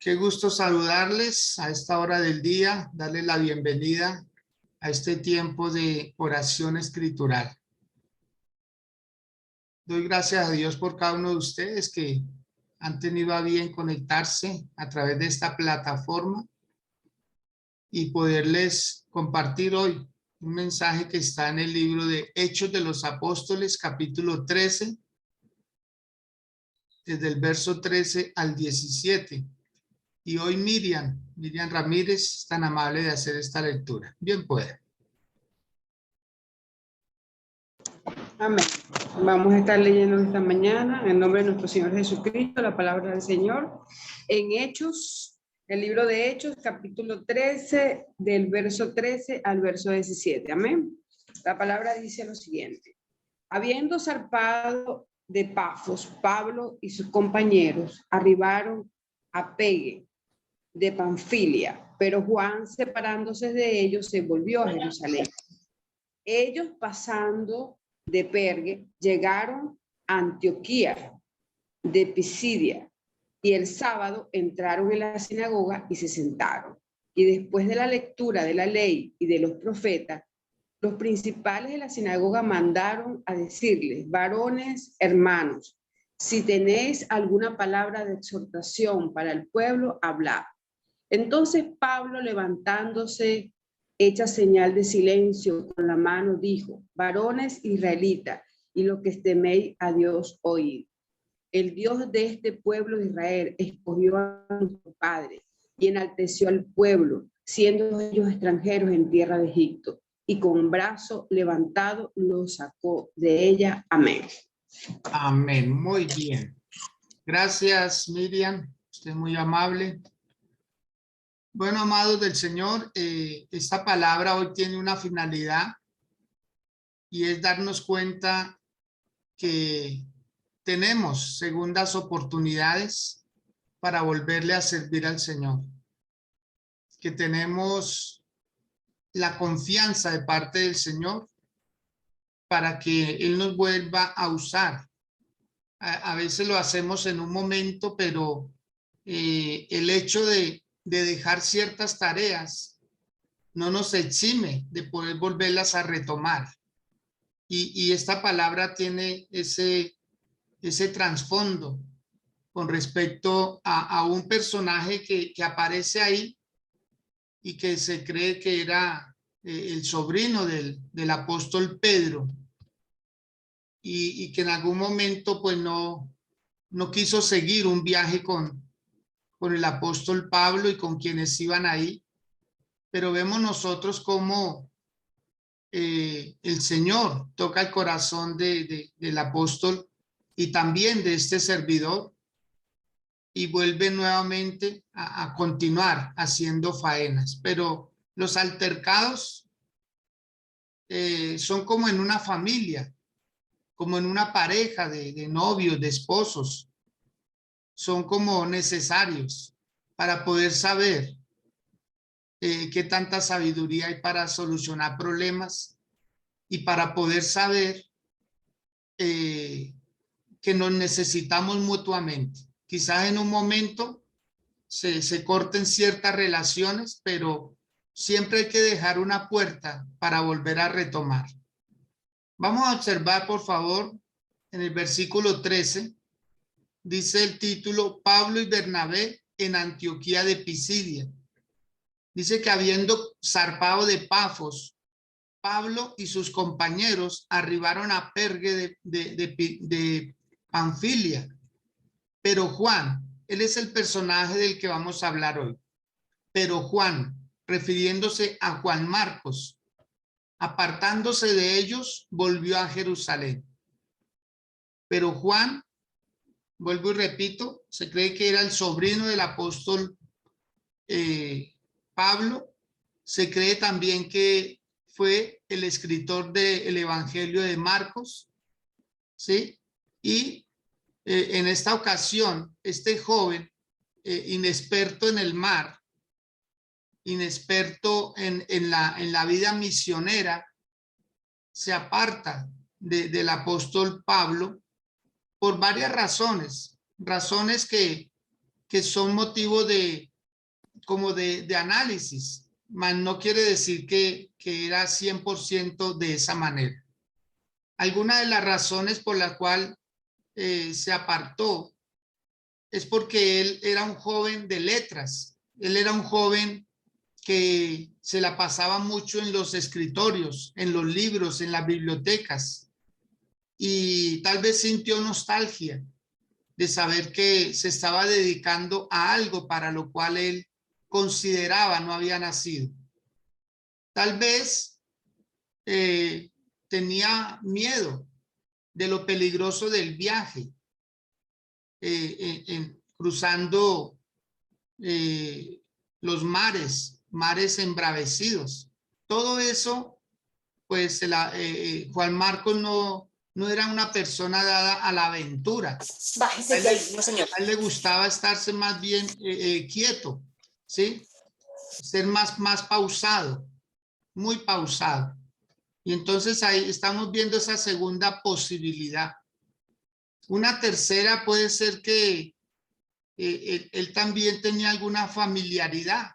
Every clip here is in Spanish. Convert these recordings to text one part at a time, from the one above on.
Qué gusto saludarles a esta hora del día, darles la bienvenida a este tiempo de oración escritural. Doy gracias a Dios por cada uno de ustedes que han tenido a bien conectarse a través de esta plataforma y poderles compartir hoy un mensaje que está en el libro de Hechos de los Apóstoles, capítulo 13, desde el verso 13 al 17. Y hoy Miriam Ramírez es tan amable de hacer esta lectura. Bien puede. Amén. Vamos a estar leyendo esta mañana en el nombre de nuestro Señor Jesucristo la palabra del Señor en Hechos, el libro de Hechos, capítulo 13, del verso 13 al verso 17. Amén. La palabra dice lo siguiente: habiendo zarpado de Pafos, Pablo y sus compañeros arribaron a Perge de Panfilia, pero Juan, separándose de ellos, se volvió a Jerusalén. Ellos, pasando de Perge, llegaron a Antioquía de Pisidia, y el sábado entraron en la sinagoga y se sentaron. Y después de la lectura de la ley y de los profetas, los principales de la sinagoga mandaron a decirles: varones hermanos, si tenéis alguna palabra de exhortación para el pueblo, hablad. Entonces Pablo, levantándose, hecha señal de silencio con la mano, dijo: varones israelitas, y los que teméis a Dios, oíd. El Dios de este pueblo de Israel escogió a nuestro padre y enalteció al pueblo, siendo ellos extranjeros en tierra de Egipto, y con brazo levantado los sacó de ella. Amén. Amén. Muy bien. Gracias, Miriam. Usted es muy amable. Bueno, amados del Señor, esta palabra hoy tiene una finalidad y es darnos cuenta que tenemos segundas oportunidades para volverle a servir al Señor, que tenemos la confianza de parte del Señor para que Él nos vuelva a usar. A veces lo hacemos en un momento, pero el hecho de dejar ciertas tareas no nos exime de poder volverlas a retomar. Y esta palabra tiene ese trasfondo con respecto a un personaje que aparece ahí y que se cree que era el sobrino del apóstol Pedro y que en algún momento pues no quiso seguir un viaje con el apóstol Pablo y con quienes iban ahí, pero vemos nosotros cómo el Señor toca el corazón del apóstol y también de este servidor y vuelve nuevamente a continuar haciendo faenas. Pero los altercados son como en una familia, como en una pareja de novios, de esposos. Son como necesarios para poder saber qué tanta sabiduría hay para solucionar problemas y para poder saber que nos necesitamos mutuamente. Quizás en un momento se corten ciertas relaciones, pero siempre hay que dejar una puerta para volver a retomar. Vamos a observar, por favor, en el versículo 13, dice el título: Pablo y Bernabé en Antioquía de Pisidia. Dice que habiendo zarpado de Pafos, Pablo y sus compañeros arribaron a Perge de Panfilia. Pero Juan, él es el personaje del que vamos a hablar hoy. Pero Juan, refiriéndose a Juan Marcos, apartándose de ellos, volvió a Jerusalén. Pero Juan, vuelvo y repito, se cree que era el sobrino del apóstol Pablo. Se cree también que fue el escritor del Evangelio de Marcos, ¿sí? Y en esta ocasión, este joven, inexperto en el mar, inexperto en la vida misionera, se aparta del apóstol Pablo por varias razones. razones que son motivo de, como de análisis, mas no quiere decir que era 100% de esa manera. Alguna de las razones por la cual se apartó es porque él era un joven de letras. Él era un joven que se la pasaba mucho en los escritorios, en los libros, en las bibliotecas, y tal vez sintió nostalgia de saber que se estaba dedicando a algo para lo cual él consideraba no había nacido. Tal vez tenía miedo de lo peligroso del viaje, cruzando los mares embravecidos. Todo eso, pues Juan Marcos no era una persona dada a la aventura. Bájese de ahí, no, señor. A él le gustaba estarse más bien quieto, ¿sí? Ser más pausado, muy pausado. Y entonces ahí estamos viendo esa segunda posibilidad. Una tercera puede ser que él también tenía alguna familiaridad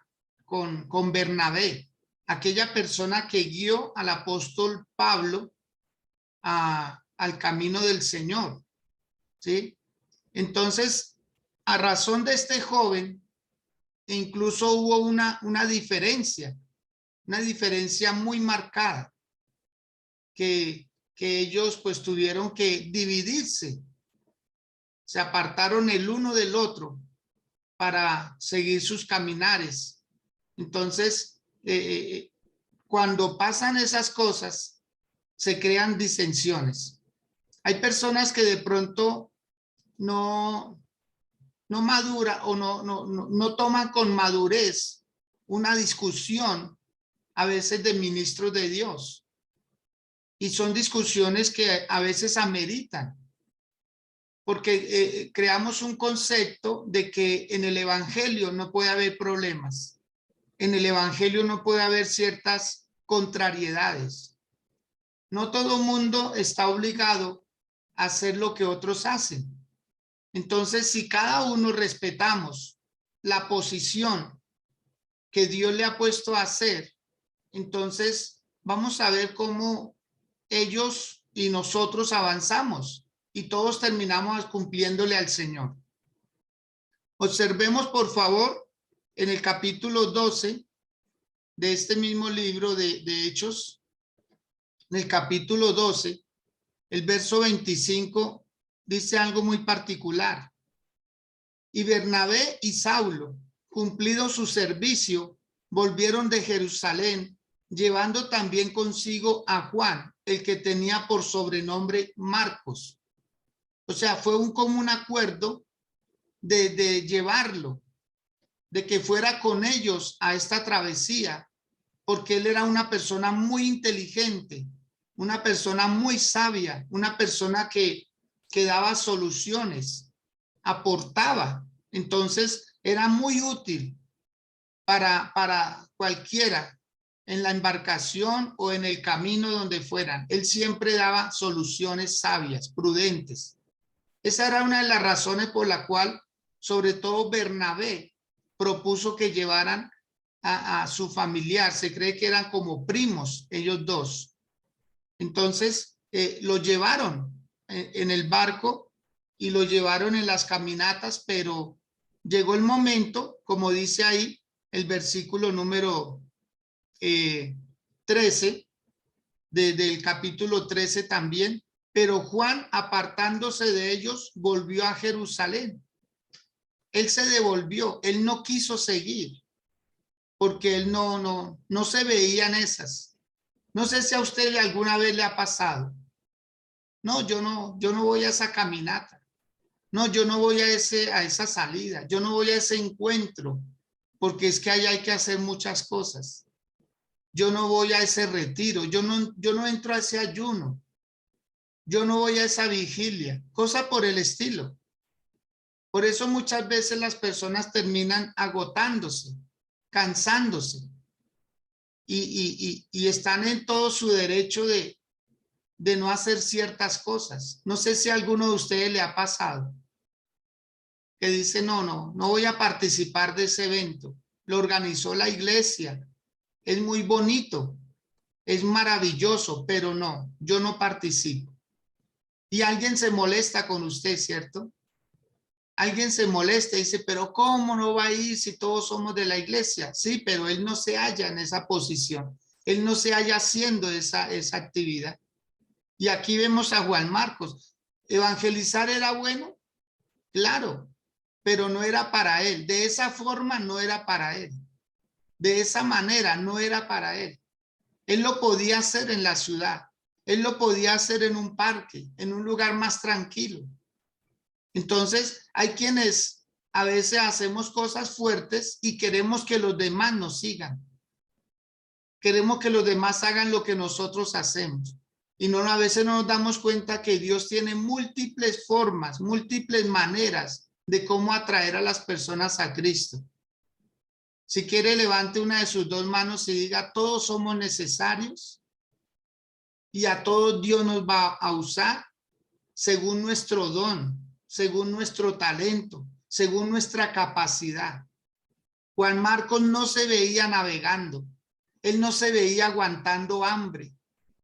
con Bernabé, aquella persona que guió al apóstol Pablo al camino del Señor, ¿sí? Entonces, a razón de este joven, incluso hubo una diferencia muy marcada, que ellos pues tuvieron que dividirse, se apartaron el uno del otro para seguir sus caminares. Entonces, cuando pasan esas cosas, se crean disensiones. Hay personas que de pronto no madura o no toman con madurez una discusión a veces de ministros de Dios. Y son discusiones que a veces ameritan, porque creamos un concepto de que en el evangelio no puede haber problemas. En el evangelio no puede haber ciertas contrariedades. No todo mundo está obligado a hacer lo que otros hacen. Entonces, si cada uno respetamos la posición que Dios le ha puesto a hacer, entonces vamos a ver cómo ellos y nosotros avanzamos y todos terminamos cumpliéndole al Señor. Observemos, por favor, en el capítulo 12 de este mismo libro de Hechos, en el capítulo 12, el verso 25, dice algo muy particular. Y Bernabé y Saulo, cumplido su servicio, volvieron de Jerusalén, llevando también consigo a Juan, el que tenía por sobrenombre Marcos. O sea, fue un común acuerdo de llevarlo, de que fuera con ellos a esta travesía, porque él era una persona muy inteligente, una persona muy sabia, una persona que daba soluciones, aportaba. Entonces era muy útil para cualquiera en la embarcación o en el camino donde fueran. Él siempre daba soluciones sabias, prudentes. Esa era una de las razones por la cual, sobre todo Bernabé, propuso que llevaran a su familiar. Se cree que eran como primos ellos dos. Entonces lo llevaron en el barco y lo llevaron en las caminatas, pero llegó el momento, como dice ahí el versículo número 13 del capítulo 13 también, pero Juan, apartándose de ellos, volvió a Jerusalén. Él se devolvió, él no quiso seguir, porque él no se veía en esas. No sé si a usted alguna vez le ha pasado. No, yo no voy a esa caminata. No, yo no voy a esa salida. Yo no voy a ese encuentro, porque es que ahí hay que hacer muchas cosas. Yo no voy a ese retiro. Yo no entro a ese ayuno. Yo no voy a esa vigilia. Cosa por el estilo. Por eso muchas veces las personas terminan agotándose, cansándose y están en todo su derecho de no hacer ciertas cosas. No sé si a alguno de ustedes le ha pasado. que dice, no voy a participar de ese evento. Lo organizó la iglesia. Es muy bonito, es maravilloso, pero no, yo no participo. Y alguien se molesta con usted, ¿cierto? Alguien se molesta y dice, pero ¿cómo no va a ir si todos somos de la iglesia? Sí, pero él no se halla en esa posición. Él no se halla haciendo esa actividad. Y aquí vemos a Juan Marcos. ¿Evangelizar era bueno? Claro, pero no era para él. De esa forma no era para él. De esa manera no era para él. Él lo podía hacer en la ciudad. Él lo podía hacer en un parque, en un lugar más tranquilo. Entonces, hay quienes a veces hacemos cosas fuertes y queremos que los demás nos sigan. Queremos que los demás hagan lo que nosotros hacemos. Y no, a veces no nos damos cuenta que Dios tiene múltiples formas, múltiples maneras de cómo atraer a las personas a Cristo. Si quiere, levante una de sus dos manos y diga, todos somos necesarios y a todos Dios nos va a usar según nuestro don, según nuestro talento, según nuestra capacidad. Juan Marcos no se veía navegando, él no se veía aguantando hambre,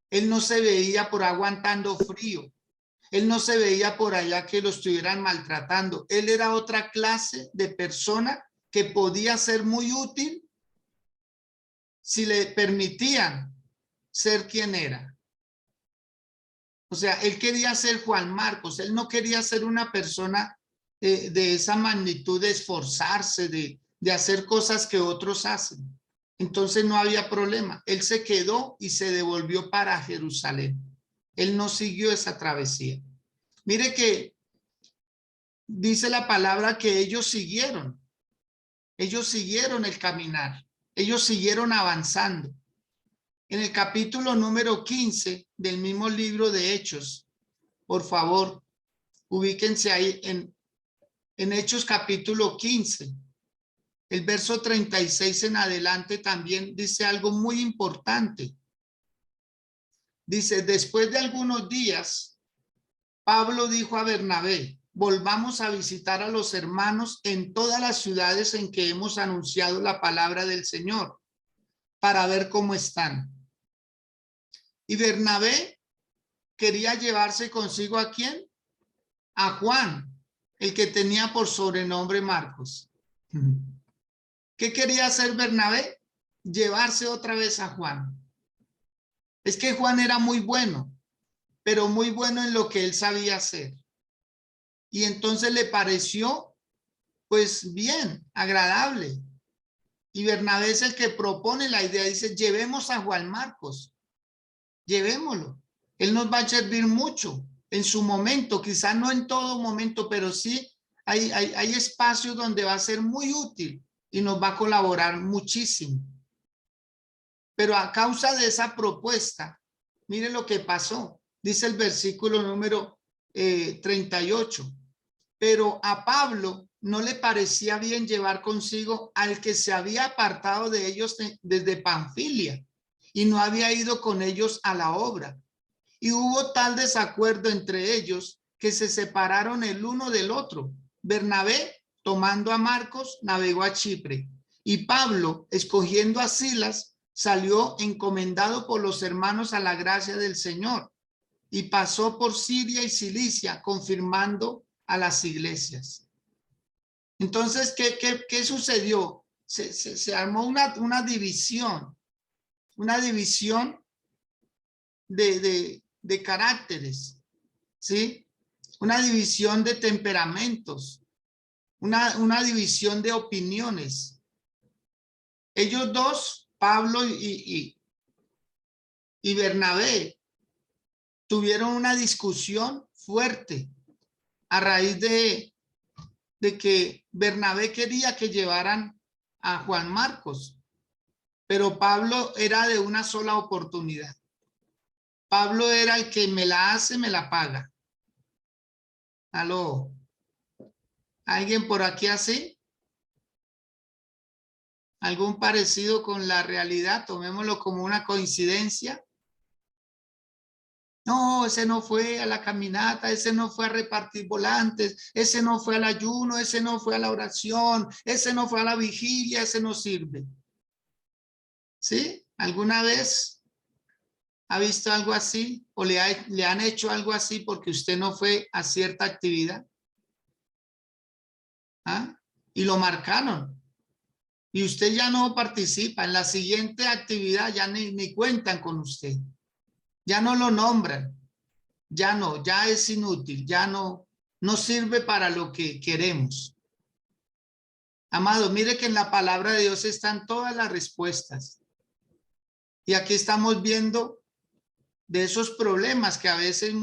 él no se veía por aguantando frío, él no se veía por allá que lo estuvieran maltratando. Él era otra clase de persona que podía ser muy útil si le permitían ser quien era. O sea, él quería ser Juan Marcos, él no quería ser una persona de esa magnitud de esforzarse, de hacer cosas que otros hacen. Entonces no había problema. Él se quedó y se devolvió para Jerusalén. Él no siguió esa travesía. Mire que dice la palabra que ellos siguieron el caminar, ellos siguieron avanzando. En el capítulo número 15 del mismo libro de Hechos, por favor, ubíquense ahí en Hechos capítulo 15. El verso 36 en adelante también dice algo muy importante. Dice, después de algunos días, Pablo dijo a Bernabé, volvamos a visitar a los hermanos en todas las ciudades en que hemos anunciado la palabra del Señor, para ver cómo están. Y Bernabé quería llevarse consigo ¿a quién? A Juan, el que tenía por sobrenombre Marcos. ¿Qué quería hacer Bernabé? Llevarse otra vez a Juan. Es que Juan era muy bueno, pero muy bueno en lo que él sabía hacer. Y entonces le pareció, pues bien, agradable. Y Bernabé es el que propone la idea, dice, llevemos a Juan Marcos, llevémoslo. Él nos va a servir mucho en su momento, quizás no en todo momento, pero sí hay espacios donde va a ser muy útil y nos va a colaborar muchísimo. Pero a causa de esa propuesta, mire lo que pasó. Dice el versículo número 38. Pero a Pablo no le parecía bien llevar consigo al que se había apartado de ellos desde Panfilia y no había ido con ellos a la obra. Y hubo tal desacuerdo entre ellos que se separaron el uno del otro. Bernabé, tomando a Marcos, navegó a Chipre, y Pablo, escogiendo a Silas, salió encomendado por los hermanos a la gracia del Señor y pasó por Siria y Cilicia, confirmando a las iglesias. Entonces, ¿qué sucedió? Se armó una división de caracteres, ¿sí? Una división de temperamentos, una división de opiniones. Ellos dos, Pablo y Bernabé, tuvieron una discusión fuerte a raíz de que Bernabé quería que llevaran a Juan Marcos, pero Pablo era de una sola oportunidad. Pablo era el que me la hace, me la paga. ¿Aló? ¿Alguien por aquí así? ¿Algún parecido con la realidad? Tomémoslo como una coincidencia. No, ese no fue a la caminata, ese no fue a repartir volantes, ese no fue al ayuno, ese no fue a la oración, ese no fue a la vigilia, ese no sirve. ¿Sí? ¿Alguna vez ha visto algo así? ¿O le han hecho algo así porque usted no fue a cierta actividad? ¿Ah? Y lo marcaron. Y usted ya no participa. En la siguiente actividad ya ni cuentan con usted. Ya no lo nombran. Ya no, ya es inútil, ya no sirve para lo que queremos. Amado, mire que en la palabra de Dios están todas las respuestas. Y aquí estamos viendo de esos problemas que a veces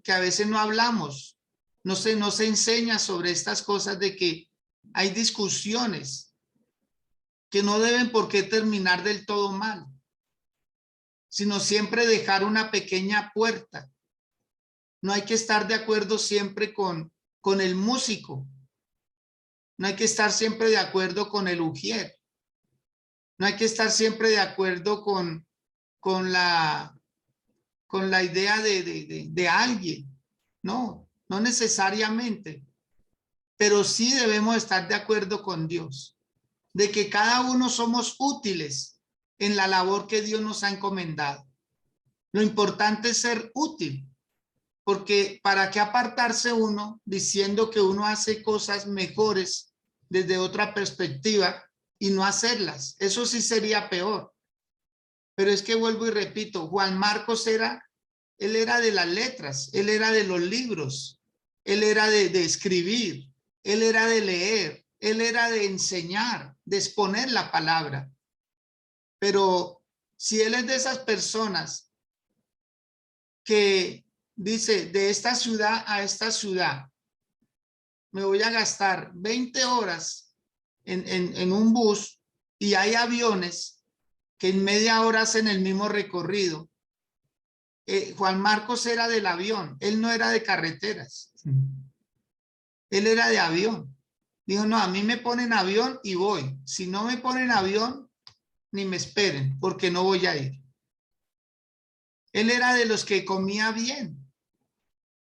que a veces no hablamos. No se enseña sobre estas cosas de que hay discusiones que no deben por qué terminar del todo mal, sino siempre dejar una pequeña puerta. No hay que estar de acuerdo siempre con el músico. No hay que estar siempre de acuerdo con el ujier. No hay que estar siempre de acuerdo con la idea de alguien. No necesariamente. Pero sí debemos estar de acuerdo con Dios. De que cada uno somos útiles en la labor que Dios nos ha encomendado. Lo importante es ser útil. Porque ¿para qué apartarse uno diciendo que uno hace cosas mejores desde otra perspectiva y no hacerlas? Eso sí sería peor. Pero es que vuelvo y repito, Juan Marcos él era de las letras, él era de los libros, él era de escribir, él era de leer, él era de enseñar, de exponer la palabra. Pero si él es de esas personas que dice, de esta ciudad a esta ciudad, me voy a gastar 20 horas en un bus y hay aviones que en media hora hacen el mismo recorrido. Juan Marcos era del avión, él no era de carreteras. Él era de avión. Dijo, no, a mí me ponen avión y voy. Si no me ponen avión, ni me esperen, porque no voy a ir. Él era de los que comía bien.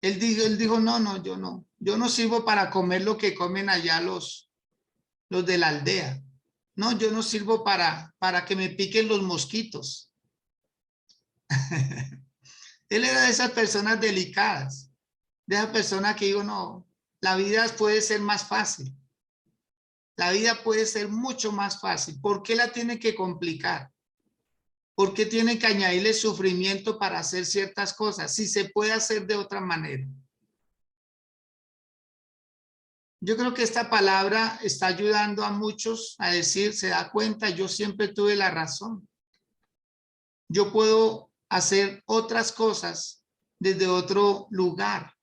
Él dijo, no, yo no sirvo para comer lo que comen allá los de la aldea. No, yo no sirvo para que me piquen los mosquitos. Él era de esas personas delicadas, de esas personas que digo, no, la vida puede ser más fácil. La vida puede ser mucho más fácil. ¿Por qué la tiene que complicar? ¿Por qué tiene que añadirle sufrimiento para hacer ciertas cosas? Si se puede hacer de otra manera. Yo creo que esta palabra está ayudando a muchos a decir, se da cuenta, yo siempre tuve la razón. Yo puedo hacer otras cosas desde otro lugar,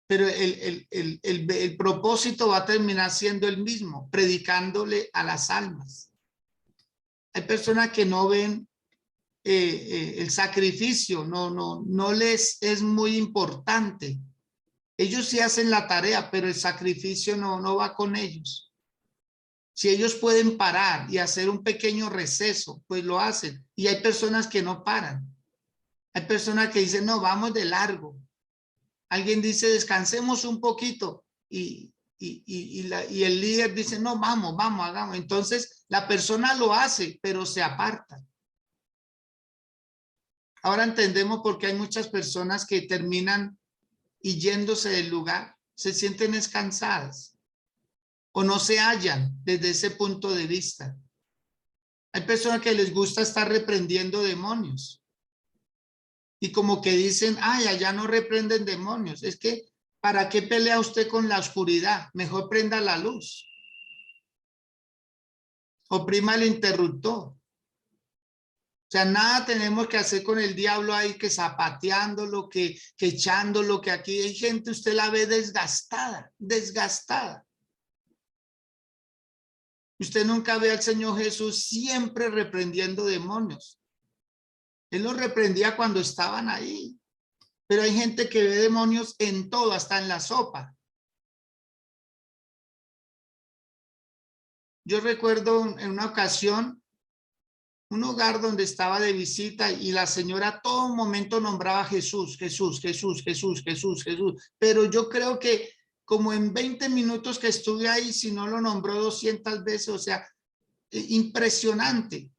pero el propósito va a terminar siendo el mismo, predicándole a las almas. Hay personas que no ven el sacrificio, no les es muy importante. Ellos sí hacen la tarea, pero el sacrificio no va con ellos. Si ellos pueden parar y hacer un pequeño receso, pues lo hacen. Y hay personas que no paran. Hay personas que dicen, no, vamos de largo. Alguien dice, descansemos un poquito. Y el líder dice, no, vamos, hagamos. Entonces, la persona lo hace, pero se aparta. Ahora entendemos por qué hay muchas personas que terminan y yéndose del lugar, se sienten descansadas o no se hallan desde ese punto de vista. Hay personas que les gusta estar reprendiendo demonios y como que dicen, ay, allá no reprenden demonios. Es que, ¿para qué pelea usted con la oscuridad? Mejor prenda la luz. Oprima el interruptor. O sea, nada tenemos que hacer con el diablo ahí que zapateándolo, que echándolo, que aquí hay gente, usted la ve desgastada. Usted nunca ve al Señor Jesús siempre reprendiendo demonios. Él los reprendía cuando estaban ahí. Pero hay gente que ve demonios en todo, hasta en la sopa. Yo recuerdo en una ocasión, un hogar donde estaba de visita y la señora a todo momento nombraba Jesús, Jesús, Jesús, Jesús, Jesús, Jesús. Pero yo creo que como en 20 minutos que estuve ahí, si no lo nombró 200 veces, o sea, impresionante.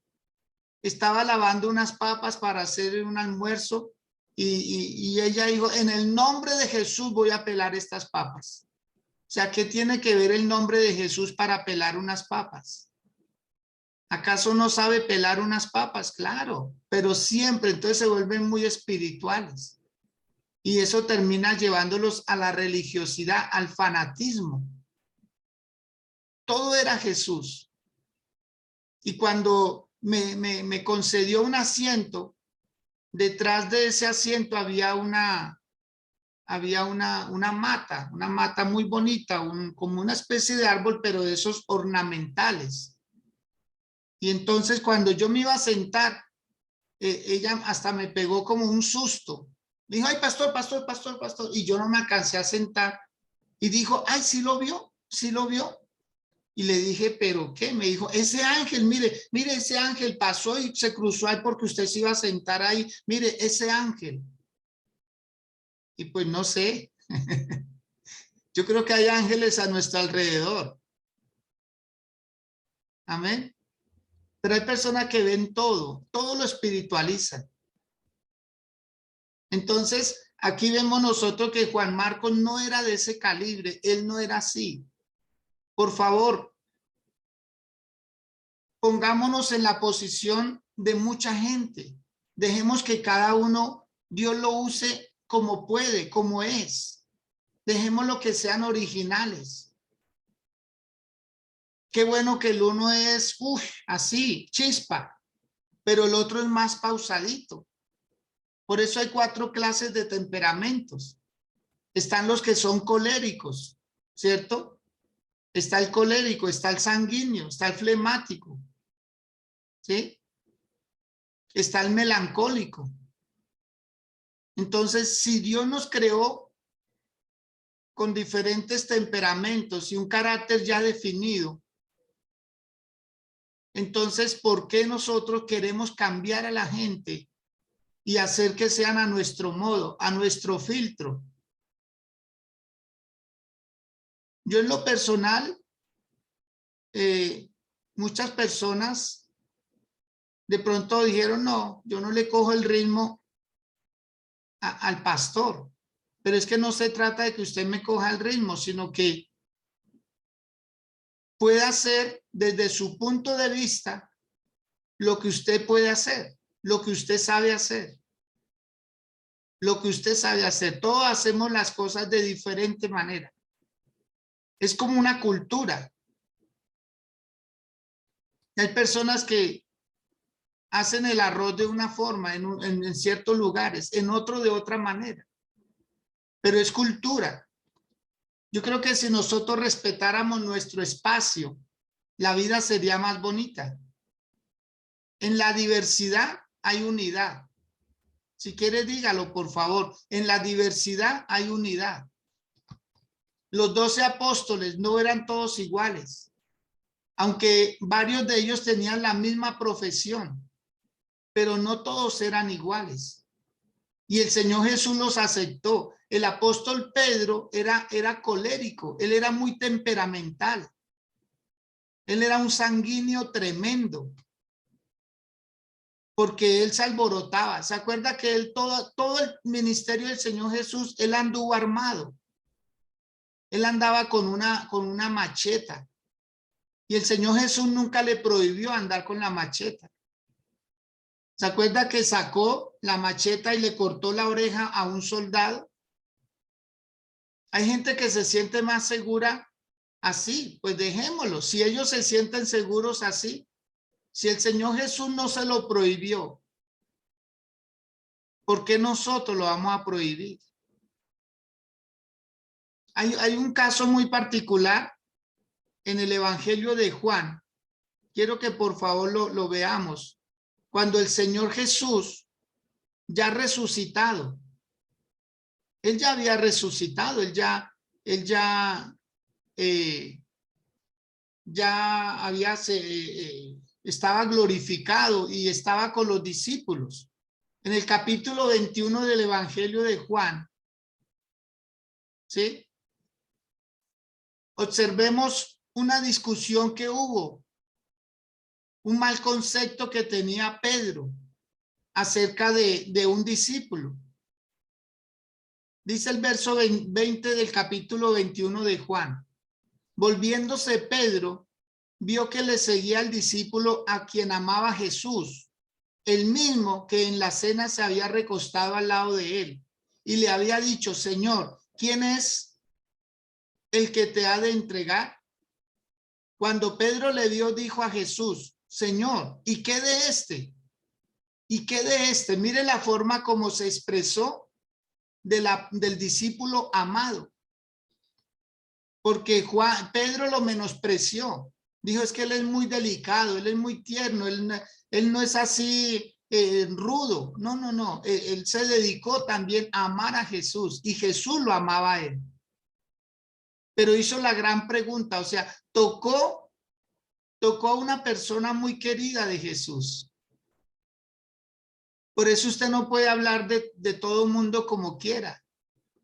Estaba lavando unas papas para hacer un almuerzo y ella dijo, en el nombre de Jesús voy a pelar estas papas. O sea, ¿qué tiene que ver el nombre de Jesús para pelar unas papas? ¿Acaso no sabe pelar unas papas? Claro, pero siempre, entonces se vuelven muy espirituales. Y eso termina llevándolos a la religiosidad, al fanatismo. Todo era Jesús. Y cuando me concedió un asiento, detrás de ese asiento había una mata muy bonita, como una especie de árbol, pero de esos ornamentales. Y entonces cuando yo me iba a sentar, ella hasta me pegó como un susto. Me dijo, ay, pastor, pastor, pastor, pastor. Y yo no me alcancé a sentar. Y dijo, ay, ¿sí lo vio? ¿Sí lo vio? Y le dije, ¿pero qué? Me dijo, ese ángel, mire, mire, ese ángel pasó y se cruzó ahí porque usted se iba a sentar ahí. Mire, ese ángel. Y pues no sé. Yo creo que hay ángeles a nuestro alrededor. Amén. Pero hay personas que ven todo lo espiritualizan. Entonces, aquí vemos nosotros que Juan Marcos no era de ese calibre, él no era así. Por favor, pongámonos en la posición de mucha gente. Dejemos que cada uno, Dios lo use como puede, como es. Dejémoslo que sean originales. Qué bueno que el uno es, así, chispa, pero el otro es más pausadito. Por eso hay 4 clases de temperamentos. Están los que son coléricos, ¿cierto? Está el colérico, está el sanguíneo, está el flemático, ¿sí? Está el melancólico. Entonces, si Dios nos creó con diferentes temperamentos y un carácter ya definido, entonces, ¿por qué nosotros queremos cambiar a la gente y hacer que sean a nuestro modo, a nuestro filtro? Yo en lo personal, muchas personas de pronto dijeron, no, yo no le cojo el ritmo al pastor, pero es que no se trata de que usted me coja el ritmo, sino que pueda hacer desde su punto de vista lo que usted puede hacer, lo que usted sabe hacer, lo que usted sabe hacer. Todos hacemos las cosas de diferente manera. Es como una cultura. Hay personas que hacen el arroz de una forma en ciertos lugares, en otro de otra manera. Pero es cultura. Yo creo que si nosotros respetáramos nuestro espacio, la vida sería más bonita. En la diversidad hay unidad. Si quiere, dígalo, por favor. En la diversidad hay unidad. Los 12 apóstoles no eran todos iguales, aunque varios de ellos tenían la misma profesión, pero no todos eran iguales. Y el Señor Jesús los aceptó. El apóstol Pedro era colérico, él era muy temperamental. Él era un sanguíneo tremendo, porque él se alborotaba. ¿Se acuerda que él todo el ministerio del Señor Jesús, él anduvo armado? Él andaba con una macheta. Y el Señor Jesús nunca le prohibió andar con la macheta. ¿Se acuerda que sacó la macheta y le cortó la oreja a un soldado? Hay gente que se siente más segura así, pues dejémoslo. Si ellos se sienten seguros así, si el Señor Jesús no se lo prohibió, ¿por qué nosotros lo vamos a prohibir? Hay un caso muy particular en el Evangelio de Juan. Quiero que por favor lo veamos. Cuando el Señor Jesús ya resucitado, él ya había resucitado, él ya había estaba glorificado y estaba con los discípulos. En el capítulo 21 del Evangelio de Juan, ¿sí? Observemos una discusión que hubo, un mal concepto que tenía Pedro acerca de un discípulo. Dice el verso 20 del capítulo 21 de Juan. Volviéndose Pedro, vio que le seguía el discípulo a quien amaba Jesús, el mismo que en la cena se había recostado al lado de él, y le había dicho: Señor, ¿quién es el que te ha de entregar? Cuando Pedro le vio, dijo a Jesús: Señor, ¿y qué de este? ¿Y qué de este? Mire la forma como se expresó del discípulo amado. Porque Pedro lo menospreció. Dijo: es que él es muy delicado, él es muy tierno, él no es así rudo. No, no, no. Él se dedicó también a amar a Jesús y Jesús lo amaba a él. Pero hizo la gran pregunta, o sea, tocó a una persona muy querida de Jesús. Por eso usted no puede hablar de todo el mundo como quiera.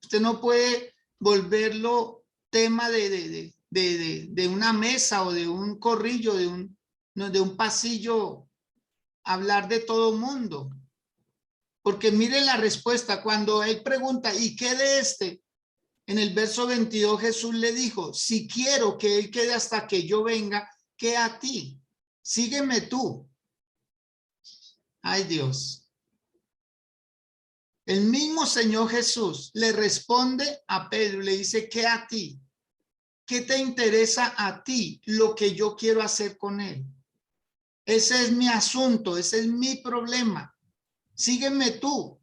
Usted no puede volverlo tema de una mesa o de un corrillo, de un pasillo, hablar de todo el mundo. Porque miren la respuesta cuando él pregunta: ¿y qué de este? En el verso 22 Jesús le dijo: si quiero que él quede hasta que yo venga, ¿qué a ti? Sígueme tú. Ay, Dios. El mismo Señor Jesús le responde a Pedro y le dice: ¿qué a ti? ¿Qué te interesa a ti lo que yo quiero hacer con él? Ese es mi asunto, ese es mi problema. Sígueme tú.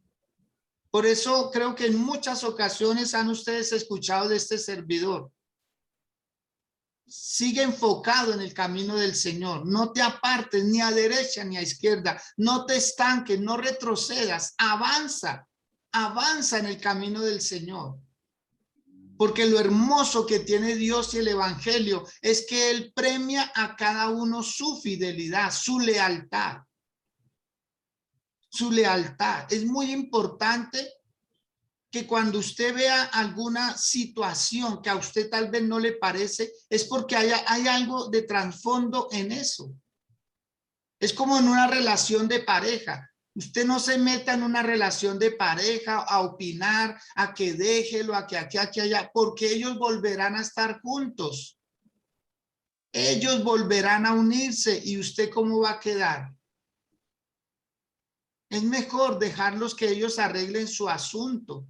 Por eso creo que en muchas ocasiones han ustedes escuchado de este servidor. Sigue enfocado en el camino del Señor. No te apartes ni a derecha ni a izquierda. No te estanques, no retrocedas. Avanza, avanza en el camino del Señor. Porque lo hermoso que tiene Dios y el Evangelio es que Él premia a cada uno su fidelidad, su lealtad. Su lealtad. Es muy importante que cuando usted vea alguna situación que a usted tal vez no le parece, es porque hay algo de trasfondo en eso. Es como en una relación de pareja. Usted no se meta en una relación de pareja a opinar, a que déjelo, a que aquí, allá, porque ellos volverán a estar juntos. Ellos volverán a unirse y usted ¿cómo va a quedar? Es mejor dejarlos que ellos arreglen su asunto.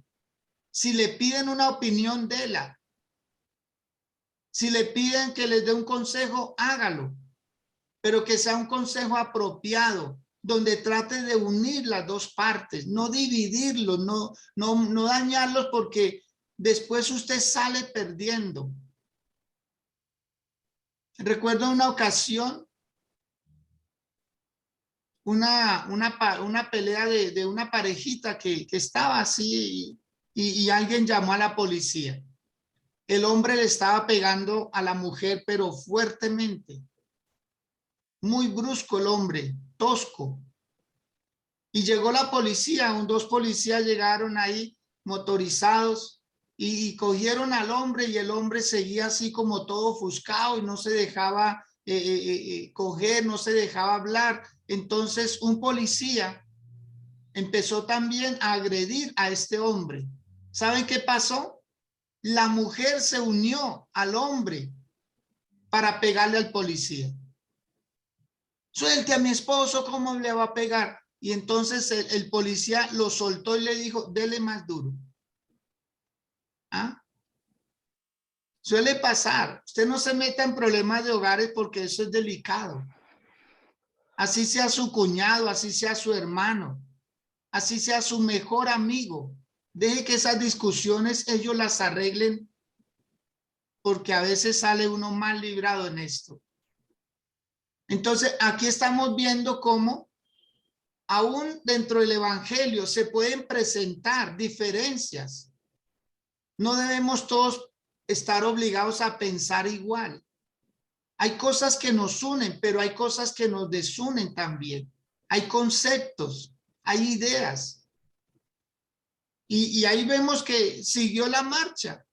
Si le piden una opinión, déla. Si le piden que les dé un consejo, hágalo. Pero que sea un consejo apropiado, donde trate de unir las dos partes, no dividirlos, no dañarlos, porque después usted sale perdiendo. Recuerdo una ocasión, una pelea de una parejita que estaba así y alguien llamó a la policía. El hombre le estaba pegando a la mujer, pero fuertemente. Muy brusco el hombre, tosco. Y llegó la policía, dos policías llegaron ahí motorizados y cogieron al hombre y el hombre seguía así como todo ofuscado y no se dejaba coger, no se dejaba hablar. Entonces un policía empezó también a agredir a este hombre. ¿Saben qué pasó? La mujer se unió al hombre para pegarle al policía. Suelte a mi esposo, ¿cómo le va a pegar? Y entonces el policía lo soltó y le dijo: dele más duro. ¿Ah? Suele pasar. Usted no se meta en problemas de hogares porque eso es delicado. Así sea su cuñado, así sea su hermano, así sea su mejor amigo. Deje que esas discusiones ellos las arreglen, porque a veces sale uno mal librado en esto. Entonces, aquí estamos viendo cómo aún dentro del evangelio se pueden presentar diferencias. No debemos todos estar obligados a pensar igual. Hay cosas que nos unen, pero hay cosas que nos desunen también. Hay conceptos, hay ideas. Y ahí vemos que siguió la marcha.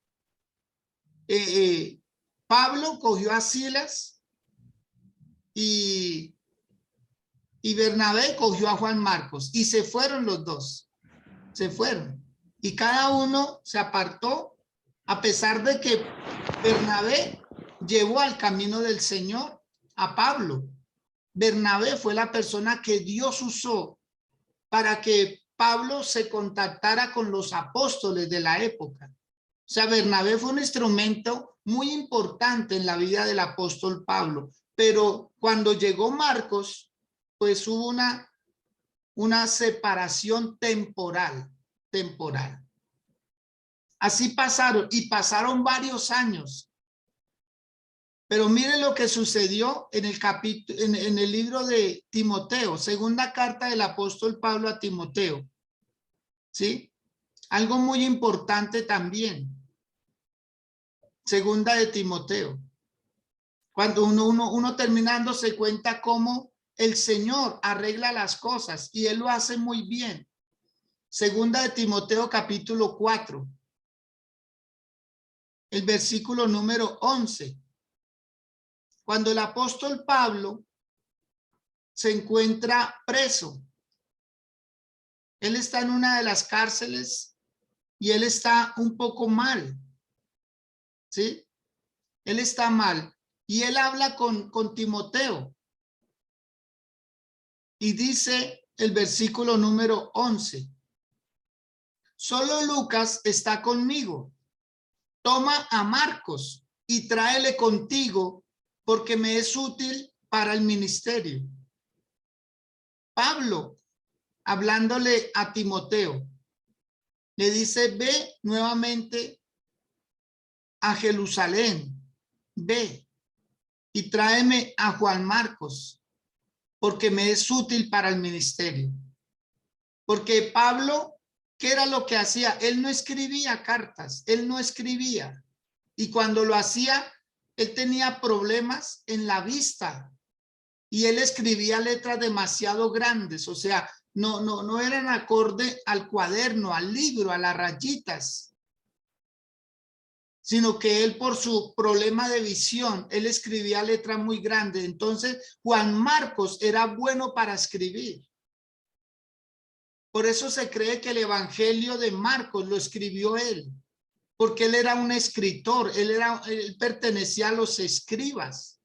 Pablo cogió a Silas y Bernabé cogió a Juan Marcos y se fueron los dos. Se fueron. Y cada uno se apartó, a pesar de que Bernabé llevó al camino del Señor a Pablo. Bernabé fue la persona que Dios usó para que Pablo se contactara con los apóstoles de la época. O sea, Bernabé fue un instrumento muy importante en la vida del apóstol Pablo, pero cuando llegó Marcos, pues hubo una separación temporal. Así pasaron varios años. Pero mire lo que sucedió en el capítulo, en el libro de Timoteo, segunda carta del apóstol Pablo a Timoteo. ¿Sí? Algo muy importante también. Segunda de Timoteo. Cuando uno terminando se cuenta cómo el Señor arregla las cosas y Él lo hace muy bien. Segunda de Timoteo capítulo 4. El versículo número 11. Cuando el apóstol Pablo se encuentra preso, él está en una de las cárceles y él está un poco mal, ¿sí? Él está mal y él habla con Timoteo y dice el versículo número 11. Solo Lucas está conmigo. Toma a Marcos y tráele contigo porque me es útil para el ministerio. Pablo, hablándole a Timoteo, le dice, ve nuevamente a Jerusalén, ve y tráeme a Juan Marcos, porque me es útil para el ministerio. Porque Pablo, ¿qué era lo que hacía? Él no escribía cartas, él no escribía. Y cuando lo hacía, él tenía problemas en la vista y él escribía letras demasiado grandes, o sea, no eran acorde al cuaderno, al libro, a las rayitas, sino que él por su problema de visión, él escribía letras muy grandes. Entonces, Juan Marcos era bueno para escribir. Por eso se cree que el Evangelio de Marcos lo escribió él, porque él era un escritor, él pertenecía a los escribas,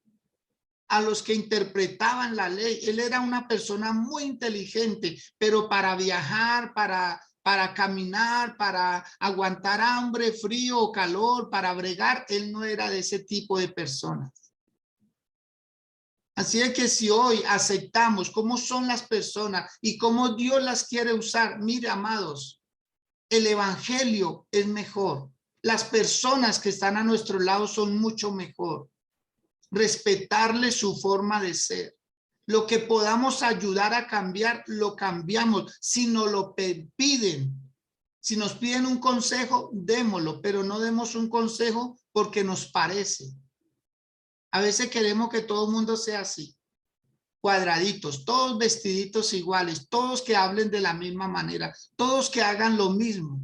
a los que interpretaban la ley. Él era una persona muy inteligente, pero para viajar, para caminar, para aguantar hambre, frío o calor, para bregar, él no era de ese tipo de personas. Así es que si hoy aceptamos cómo son las personas y cómo Dios las quiere usar, mire, amados, el evangelio es mejor. Las personas que están a nuestro lado son mucho mejor. Respetarle su forma de ser. Lo que podamos ayudar a cambiar, lo cambiamos. Si nos lo piden, si nos piden un consejo, démoslo, pero no demos un consejo porque nos parece. A veces queremos que todo el mundo sea así, cuadraditos, todos vestiditos iguales, todos que hablen de la misma manera, todos que hagan lo mismo,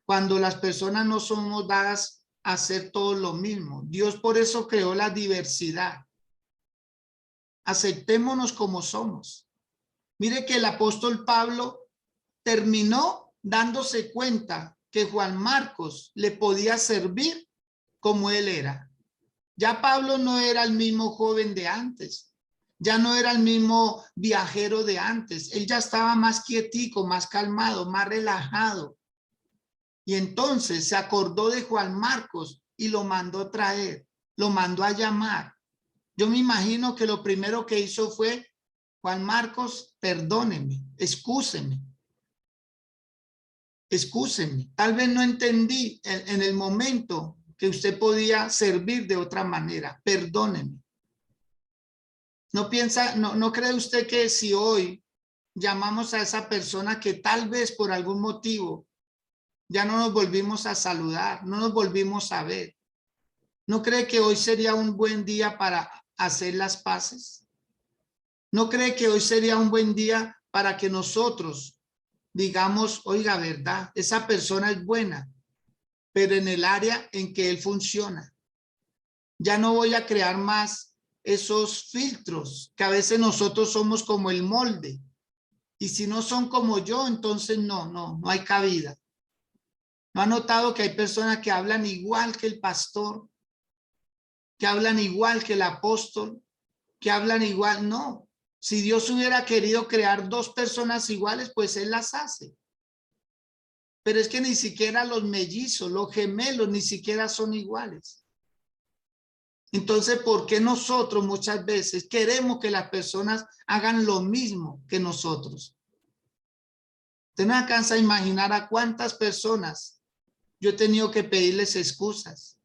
cuando las personas no somos dadas a hacer todo lo mismo. Dios por eso creó la diversidad. Aceptémonos como somos. Mire que el apóstol Pablo terminó dándose cuenta que Juan Marcos le podía servir como él era. Ya Pablo no era el mismo joven de antes, ya no era el mismo viajero de antes, él ya estaba más quietico, más calmado, más relajado. Y entonces se acordó de Juan Marcos y lo mandó traer, lo mandó a llamar. Yo me imagino que lo primero que hizo fue, Juan Marcos, perdóneme, excúseme. Tal vez no entendí en el momento que usted podía servir de otra manera. Perdóneme. ¿No cree usted que si hoy llamamos a esa persona que tal vez por algún motivo ya no nos volvimos a saludar, no nos volvimos a ver, ¿No cree que hoy sería un buen día para hacer las paces? ¿No cree que hoy sería un buen día para que nosotros digamos, oiga, verdad, esa persona es buena, pero en el área en que él funciona? Ya no voy a crear más esos filtros, que a veces nosotros somos como el molde. Y si no son como yo, entonces no hay cabida. ¿No ha notado que hay personas que hablan igual que el pastor, que hablan igual que el apóstol, que hablan igual? No. Si Dios hubiera querido crear dos personas iguales, pues Él las hace. Pero es que ni siquiera los mellizos, los gemelos, ni siquiera son iguales. Entonces, ¿por qué nosotros muchas veces queremos que las personas hagan lo mismo que nosotros? Usted no alcanza a imaginar a cuántas personas yo he tenido que pedirles excusas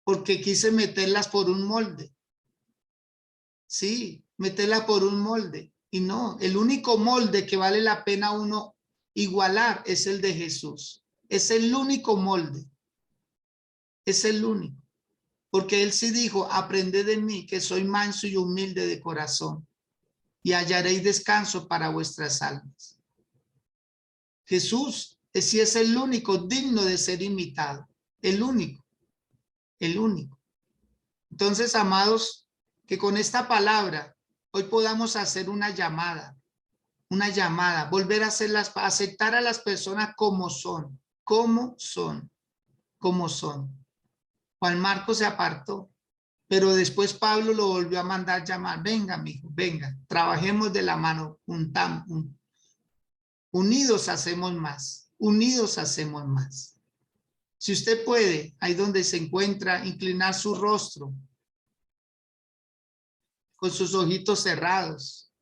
porque quise meterlas por un molde. Sí, meterlas por un molde. Y no, el único molde que vale la pena uno igualar es el de Jesús. Es el único molde. Es el único. Porque Él sí dijo, aprended de mí, que soy manso y humilde de corazón, y hallaréis descanso para vuestras almas. Jesús sí es el único digno de ser imitado. El único. El único. Entonces, amados, que con esta palabra hoy podamos hacer una llamada, volver a hacerlas, aceptar a las personas como son, como son, como son. Juan Marcos se apartó, pero después Pablo lo volvió a mandar llamar. Venga, mijo, venga, trabajemos de la mano, unidos hacemos más, unidos hacemos más. Si usted puede, ahí donde se encuentra, inclinar su rostro con sus ojitos cerrados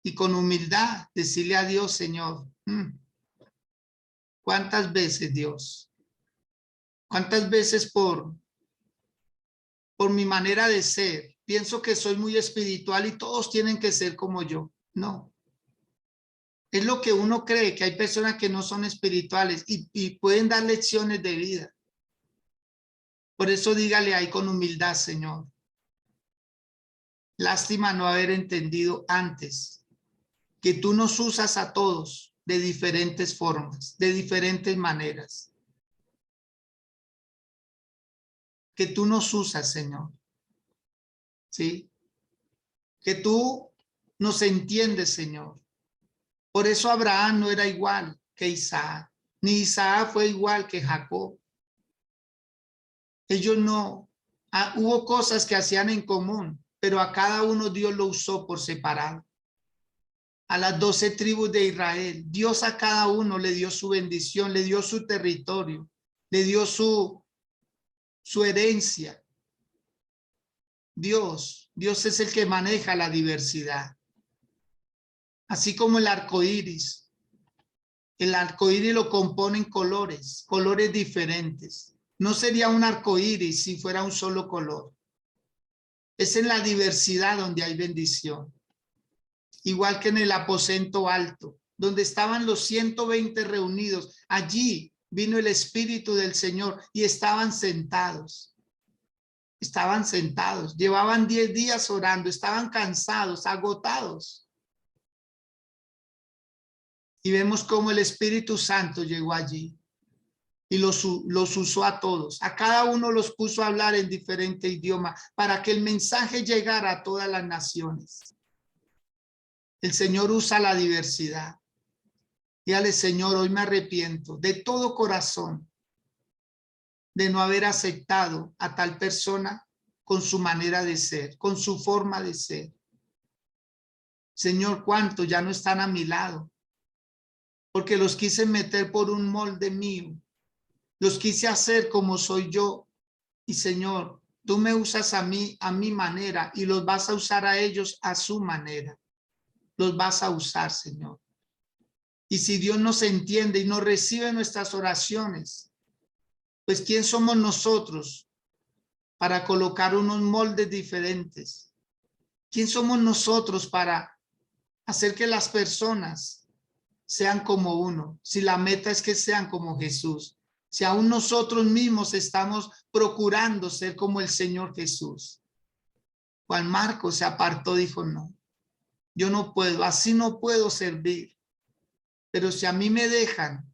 y con humildad decirle a Dios, Señor, ¿cuántas veces, Dios? ¿Cuántas veces por mi manera de ser pienso que soy muy espiritual y todos tienen que ser como yo? No. Es lo que uno cree, que hay personas que no son espirituales y pueden dar lecciones de vida. Por eso dígale ahí con humildad, Señor. Lástima no haber entendido antes que tú nos usas a todos de diferentes formas, de diferentes maneras. Que tú nos usas, Señor. ¿Sí? Que tú nos entiendes, Señor. Por eso Abraham no era igual que Isaac, ni Isaac fue igual que Jacob. Ellos no, hubo cosas que hacían en común, pero a cada uno Dios lo usó por separado. A las 12 tribus de Israel, Dios a cada uno le dio su bendición, le dio su territorio, le dio su herencia. Dios es el que maneja la diversidad. Así como el arco iris lo componen colores diferentes. No sería un arco iris si fuera un solo color. Es en la diversidad donde hay bendición. Igual que en el aposento alto, donde estaban los 120 reunidos. Allí vino el Espíritu del Señor y estaban sentados. Estaban sentados. Llevaban 10 días orando. Estaban cansados, agotados. Y vemos cómo el Espíritu Santo llegó allí y los usó a todos. A cada uno los puso a hablar en diferente idioma para que el mensaje llegara a todas las naciones. El Señor usa la diversidad. Dígale, Señor, hoy me arrepiento de todo corazón de no haber aceptado a tal persona con su manera de ser, con su forma de ser. Señor, cuánto ya no están a mi lado, porque los quise meter por un molde mío. Los quise hacer como soy yo. Y Señor, tú me usas a mí, a mi manera, y los vas a usar a ellos a su manera. Los vas a usar, Señor. Y si Dios nos entiende y nos recibe nuestras oraciones, pues ¿quién somos nosotros para colocar unos moldes diferentes? ¿Quién somos nosotros para hacer que las personas sean como uno? Si la meta es que sean como Jesús. Si aún nosotros mismos estamos procurando ser como el Señor Jesús. Juan Marcos se apartó, dijo, no, yo no puedo, así no puedo servir. Pero si a mí me dejan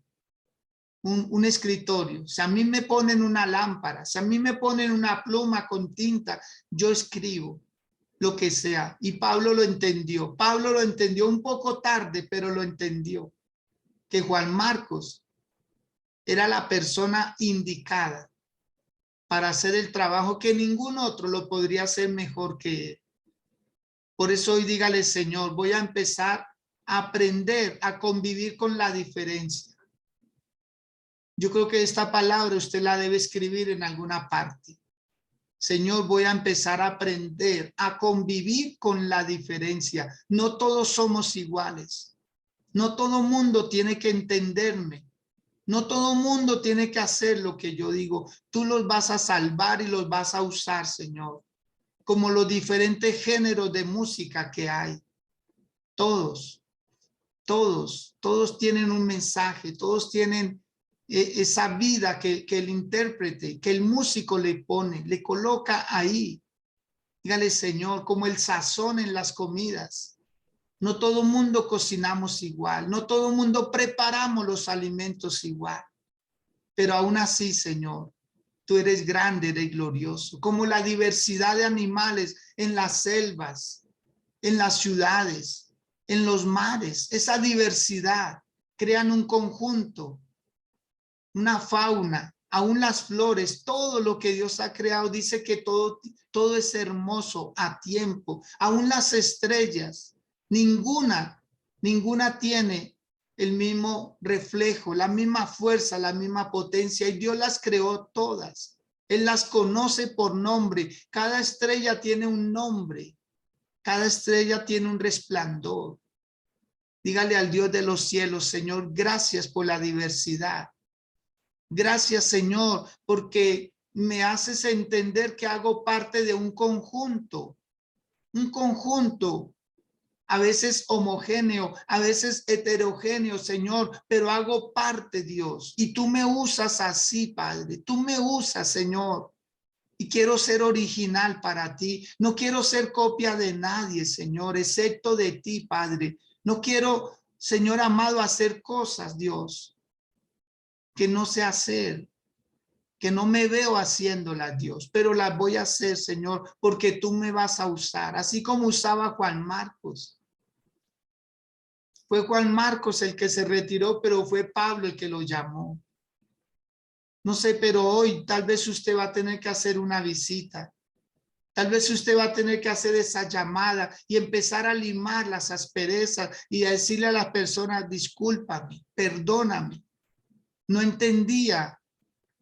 un escritorio, si a mí me ponen una lámpara, si a mí me ponen una pluma con tinta, yo escribo lo que sea. Y Pablo lo entendió. Pablo lo entendió un poco tarde, pero lo entendió. Que Juan Marcos era la persona indicada para hacer el trabajo que ningún otro lo podría hacer mejor que él. Por eso hoy dígale, Señor, voy a empezar a aprender a convivir con la diferencia. Yo creo que esta palabra usted la debe escribir en alguna parte. Señor, voy a empezar a aprender a convivir con la diferencia. No todos somos iguales. No todo mundo tiene que entenderme. No todo mundo tiene que hacer lo que yo digo. Tú los vas a salvar y los vas a usar, Señor. Como los diferentes géneros de música que hay. Todos tienen un mensaje. Todos tienen esa vida que el intérprete, que el músico le pone, le coloca ahí. Dígale, Señor, como el sazón en las comidas. No todo mundo cocinamos igual, no todo mundo preparamos los alimentos igual. Pero aún así, Señor, tú eres grande, eres glorioso. Como la diversidad de animales en las selvas, en las ciudades, en los mares. Esa diversidad crean un conjunto, una fauna, aún las flores, todo lo que Dios ha creado, dice que todo es hermoso a tiempo. Aún las estrellas, ninguna tiene el mismo reflejo, la misma fuerza, la misma potencia, y Dios las creó todas. Él las conoce por nombre. Cada estrella tiene un nombre. Cada estrella tiene un resplandor. Dígale al Dios de los cielos, Señor, gracias por la diversidad. Gracias, Señor, porque me haces entender que hago parte de un conjunto, a veces homogéneo, a veces heterogéneo, Señor, pero hago parte, Dios, y tú me usas así, Padre, tú me usas, Señor, y quiero ser original para ti, no quiero ser copia de nadie, Señor, excepto de ti, Padre, no quiero, Señor amado, hacer cosas, Dios, que no sé hacer, que no me veo haciéndolas, Dios, pero las voy a hacer, Señor, porque tú me vas a usar, así como usaba Juan Marcos. Fue Juan Marcos el que se retiró, pero fue Pablo el que lo llamó. No sé, pero hoy tal vez usted va a tener que hacer una visita. Tal vez usted va a tener que hacer esa llamada y empezar a limar las asperezas y a decirle a las personas, discúlpame, perdóname. No entendía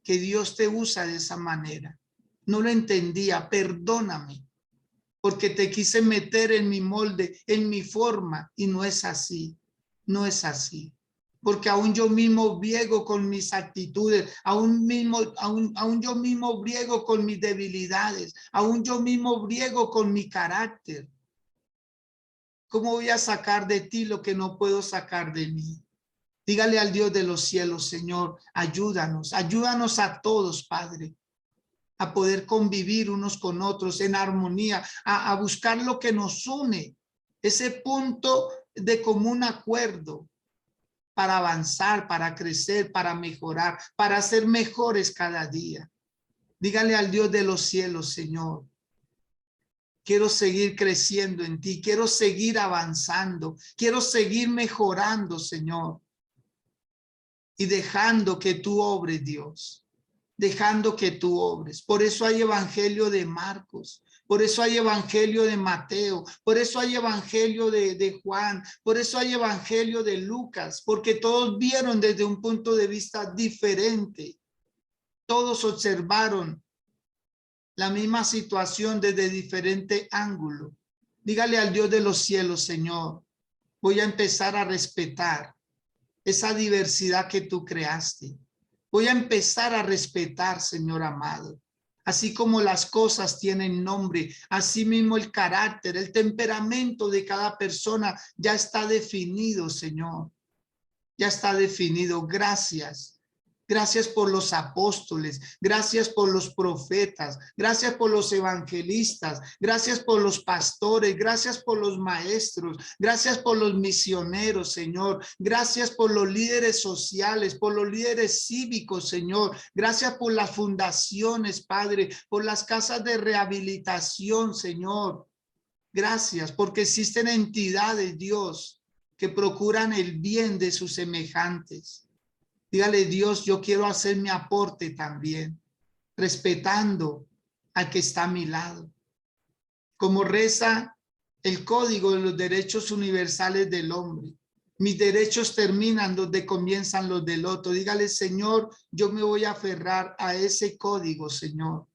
que Dios te usa de esa manera. No lo entendía, perdóname, porque te quise meter en mi molde, en mi forma, y no es así, no es así. Porque aún yo mismo briego con mis actitudes, aún yo mismo briego con mis debilidades, aún yo mismo briego con mi carácter. ¿Cómo voy a sacar de ti lo que no puedo sacar de mí? Dígale al Dios de los cielos, Señor, ayúdanos a todos, Padre, a poder convivir unos con otros en armonía, a buscar lo que nos une, ese punto de común acuerdo para avanzar, para crecer, para mejorar, para ser mejores cada día. Dígale al Dios de los cielos, Señor, quiero seguir creciendo en ti, quiero seguir avanzando, quiero seguir mejorando, Señor. Y dejando que tú obres, Dios, dejando que tú obres. Por eso hay evangelio de Marcos, por eso hay evangelio de Mateo, por eso hay evangelio de Juan, por eso hay evangelio de Lucas, porque todos vieron desde un punto de vista diferente. Todos observaron la misma situación desde diferente ángulo. Dígale al Dios de los cielos, Señor, voy a empezar a respetar esa diversidad que tú creaste. Voy a empezar a respetar, Señor amado. Así como las cosas tienen nombre, así mismo el carácter, el temperamento de cada persona ya está definido, Señor. Ya está definido. Gracias. Gracias por los apóstoles, gracias por los profetas, gracias por los evangelistas, gracias por los pastores, gracias por los maestros, gracias por los misioneros, Señor. Gracias por los líderes sociales, por los líderes cívicos, Señor. Gracias por las fundaciones, Padre, por las casas de rehabilitación, Señor. Gracias porque existen entidades, Dios, que procuran el bien de sus semejantes. Dígale, Dios, yo quiero hacer mi aporte también, respetando al que está a mi lado. Como reza el Código de los Derechos Universales del Hombre. Mis derechos terminan donde comienzan los del otro. Dígale, Señor, yo me voy a aferrar a ese código, Señor.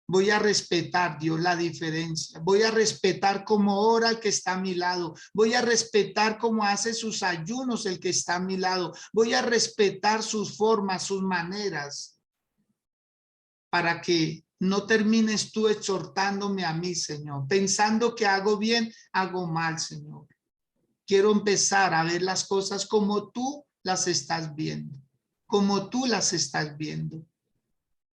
Voy a respetar, Dios, la diferencia. Voy a respetar cómo ora el que está a mi lado. Voy a respetar cómo hace sus ayunos el que está a mi lado. Voy a respetar sus formas, sus maneras, para que no termines tú exhortándome a mí, Señor. Pensando que hago bien, hago mal, Señor. Quiero empezar a ver las cosas como tú las estás viendo. Como tú las estás viendo.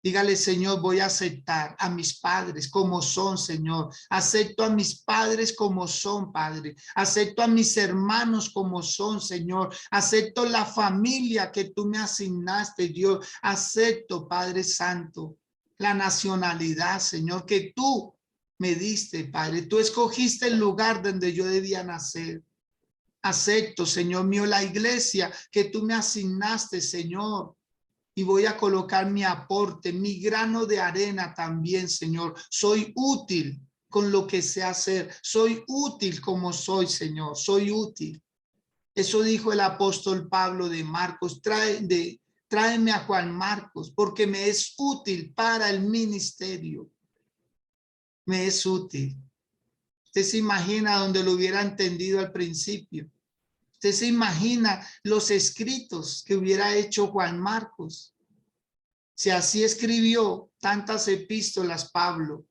Dígale, Señor, voy a aceptar a mis padres como son, Señor. Acepto a mis padres como son, Padre. Acepto a mis hermanos como son, Señor. Acepto la familia que tú me asignaste, Dios. Acepto, Padre Santo, la nacionalidad, Señor, que tú me diste, Padre. Tú escogiste el lugar donde yo debía nacer. Acepto, Señor mío, la iglesia que tú me asignaste, Señor. Y voy a colocar mi aporte, mi grano de arena también, Señor. Soy útil con lo que sé hacer. Soy útil como soy, Señor. Soy útil. Eso dijo el apóstol Pablo de Marcos. Tráeme a Juan Marcos porque me es útil para el ministerio. Me es útil. Usted se imagina donde lo hubiera entendido al principio. Usted se imagina los escritos que hubiera hecho Juan Marcos. Si así escribió tantas epístolas Pablo,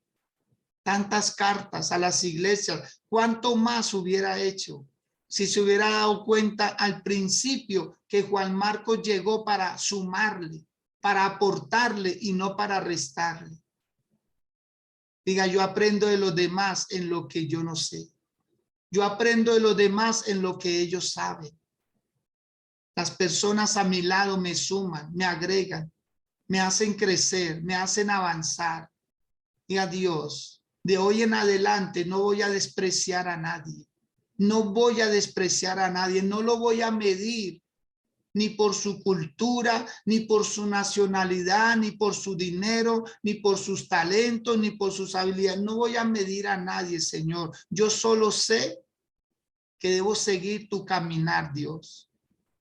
tantas cartas a las iglesias, ¿cuánto más hubiera hecho? Si se hubiera dado cuenta al principio que Juan Marcos llegó para sumarle, para aportarle y no para restarle. Diga, yo aprendo de los demás en lo que yo no sé. Yo aprendo de los demás en lo que ellos saben. Las personas a mi lado me suman, me agregan, me hacen crecer, me hacen avanzar. Y a Dios, de hoy en adelante no voy a despreciar a nadie. No voy a despreciar a nadie, no lo voy a medir ni por su cultura, ni por su nacionalidad, ni por su dinero, ni por sus talentos, ni por sus habilidades. No voy a medir a nadie, Señor. Yo solo sé que debo seguir tu caminar, Dios.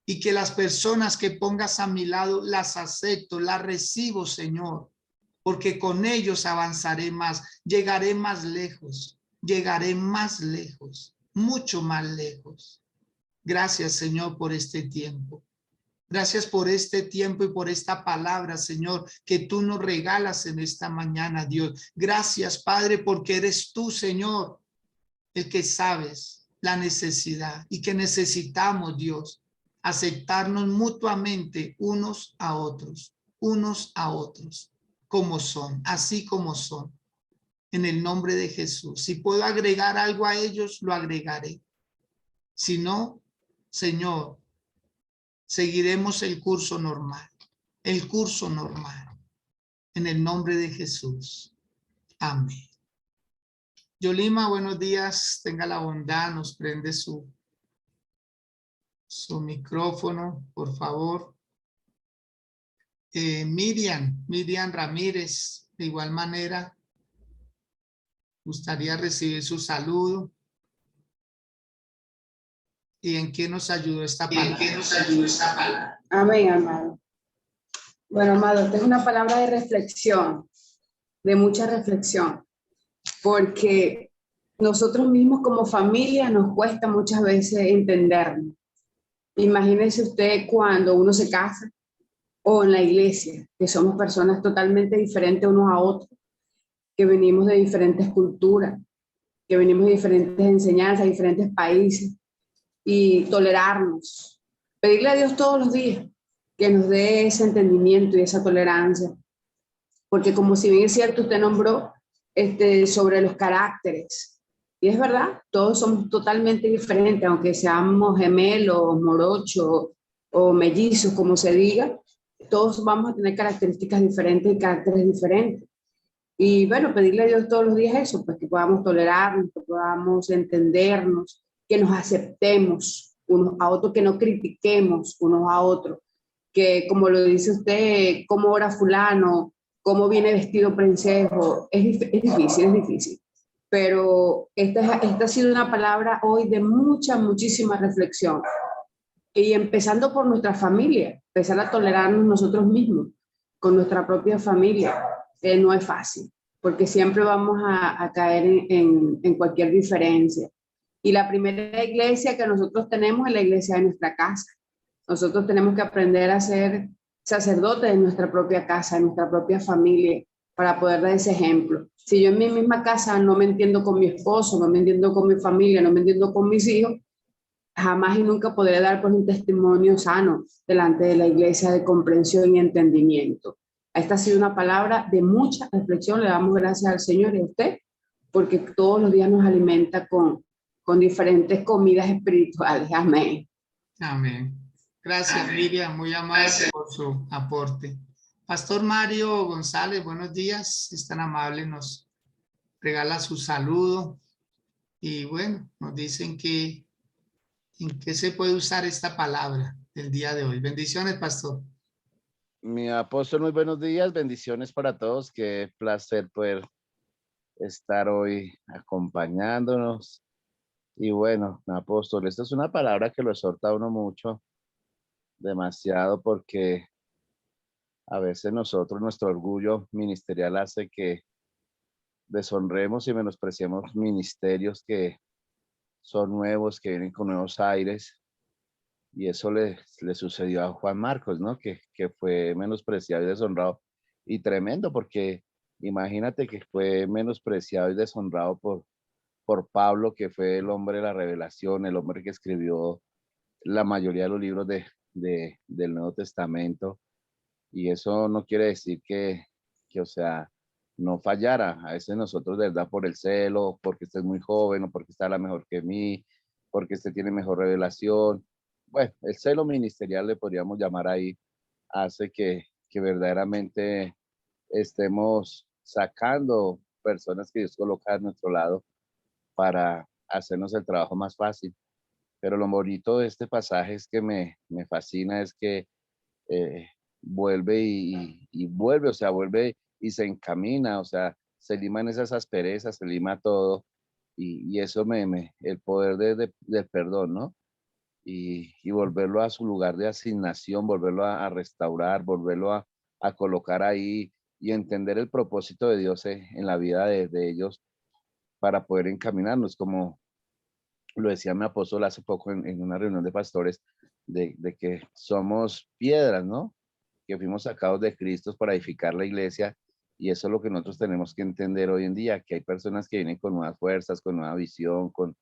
Y que las personas que pongas a mi lado las acepto, las recibo, Señor. Porque con ellos avanzaré más, llegaré más lejos, mucho más lejos. Gracias, Señor, por este tiempo. Gracias por este tiempo y por esta palabra, Señor, que tú nos regalas en esta mañana, Dios. Gracias, Padre, porque eres tú, Señor, el que sabes la necesidad y que necesitamos, Dios, aceptarnos mutuamente unos a otros, como son, así como son, en el nombre de Jesús. Si puedo agregar algo a ellos, lo agregaré. Si no, Señor, seguiremos el curso normal, en el nombre de Jesús. Amén. Yolima, buenos días, tenga la bondad, nos prende su micrófono, por favor. Miriam Ramírez, de igual manera, gustaría recibir su saludo. ¿Y en qué nos ayudó esta palabra? Amén, amado. Bueno, amado, esta es una palabra de reflexión, de mucha reflexión, porque nosotros mismos como familia nos cuesta muchas veces entendernos. Imagínese usted cuando uno se casa o en la iglesia, que somos personas totalmente diferentes unos a otros, que venimos de diferentes culturas, que venimos de diferentes enseñanzas, diferentes países, y tolerarnos. Pedirle a Dios todos los días que nos dé ese entendimiento y esa tolerancia. Porque como si bien es cierto, usted nombró sobre los caracteres. Y es verdad, todos somos totalmente diferentes, aunque seamos gemelos, morochos o mellizos, como se diga, todos vamos a tener características diferentes y caracteres diferentes. Y bueno, pedirle a Dios todos los días eso, pues que podamos tolerarnos, que podamos entendernos, que nos aceptemos unos a otros, que no critiquemos unos a otros, que como lo dice usted, cómo ora fulano, cómo viene vestido prensejo, es difícil. Pero esta ha sido una palabra hoy de muchísima reflexión. Y empezando por nuestra familia, empezar a tolerarnos nosotros mismos, con nuestra propia familia, no es fácil, porque siempre vamos a caer en cualquier diferencia. Y la primera iglesia que nosotros tenemos es la iglesia de nuestra casa. Nosotros tenemos que aprender a ser sacerdotes de nuestra propia casa, de nuestra propia familia, para poder dar ese ejemplo. Si yo en mi misma casa no me entiendo con mi esposo, no me entiendo con mi familia, no me entiendo con mis hijos, jamás y nunca podré dar pues un testimonio sano delante de la iglesia de comprensión y entendimiento. Esta ha sido una palabra de mucha reflexión. Le damos gracias al Señor y a usted, porque todos los días nos alimenta con diferentes comidas espirituales. Amén. Amén. Gracias, Miriam, muy amable por su aporte. Pastor Mario González, buenos días. Es tan amable, nos regala su saludo. Y bueno, nos dicen que en qué se puede usar esta palabra del día de hoy. Bendiciones, pastor. Mi apóstol, muy buenos días, bendiciones para todos. Qué placer poder estar hoy acompañándonos. Y bueno, mi apóstol, esta es una palabra que lo exhorta a uno mucho, demasiado, porque a veces nosotros, nuestro orgullo ministerial hace que deshonremos y menospreciemos ministerios que son nuevos, que vienen con nuevos aires. Y eso le sucedió a Juan Marcos, ¿no? Que fue menospreciado y deshonrado. Y tremendo, porque imagínate que fue menospreciado y deshonrado por Pablo, que fue el hombre de la revelación, el hombre que escribió la mayoría de los libros del Nuevo Testamento. Y eso no quiere decir o sea, no fallara. A veces nosotros, de verdad, por el celo, porque usted es muy joven o porque está la mejor que mí, porque usted tiene mejor revelación. Bueno, el celo ministerial le podríamos llamar ahí, hace que verdaderamente estemos sacando personas que Dios coloca a nuestro lado para hacernos el trabajo más fácil. Pero lo bonito de este pasaje es que me fascina, es que eh, vuelve y vuelve, o sea, vuelve y se encamina, o sea, se liman esas asperezas, se lima todo, y eso el poder del perdón, ¿no? Y volverlo a su lugar de asignación, volverlo a restaurar, volverlo a colocar ahí y entender el propósito de Dios en la vida de ellos para poder encaminarnos, como lo decía mi apóstol hace poco en una reunión de pastores, de que somos piedras, ¿no? Que fuimos sacados de Cristo para edificar la iglesia, y eso es lo que nosotros tenemos que entender hoy en día, que hay personas que vienen con nuevas fuerzas, con nueva visión, con